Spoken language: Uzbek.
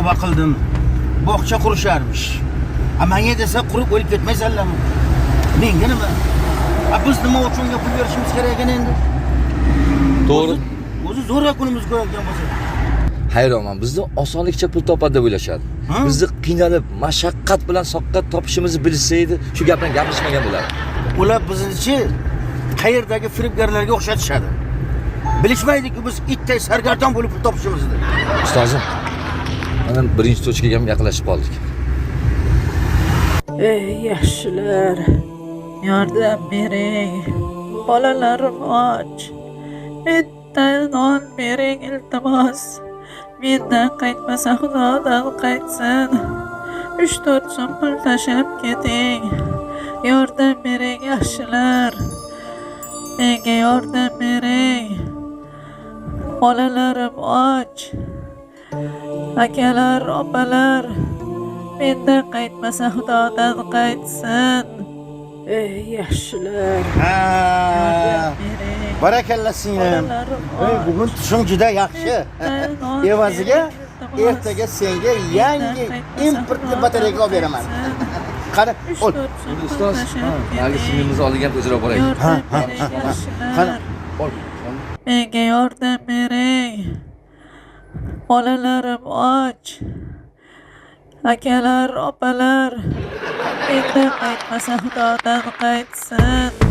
tavba qildim. Bog'cha qurisharmish. Menga desa qurib o'lib ketmaysanlarmi? Menga nima? Biz nima uchun pul berishimiz kerak ekan endi? To'g'ri. O'zi zo'rg'a kunimiz ko'rayotgan bo'lsa. Hayronman, bizni osonlikcha pul topadi deb o'ylashadi. Bizni qiynalib, mashaqqat bilan soqqat topishimizni bilsa edi, shu gapdan gapirishmagan bo'lardi. Ular bizni-chi qayerdagi firibgarlarga o'xshatishadi. Bilishmaydi-ku biz itday sargardon bo'lib pul topishimizni. Ustozim, mana birinchi tochkaga ham yaqinlashib qoldik. Ey yaxshilar, yordam bering. Bolalarim och. Bitta non bering iltimos. Mendan qaytmasa Xudodan qaytsin. 3-4 so'm pul tashab keting. Yordam bering yaxshilar. Menga yordam bering. Bolalarim och. Akalar, opalar, mendan qaytmasa Xudodan qaytsin. Ey yaxshilar. Barakalla singlim. Bugun tushing juda yaxshi. Evaziga ertaga senga yangi importli batareyka olib beraman. Qani, ol. Ustoz, hali singlimizni olgan ujra boraylik. Qani, ol. Menga yordam bering. Bolalarim och. Akalar, opalar, mendan qaytmasa Xudodan qaytsin.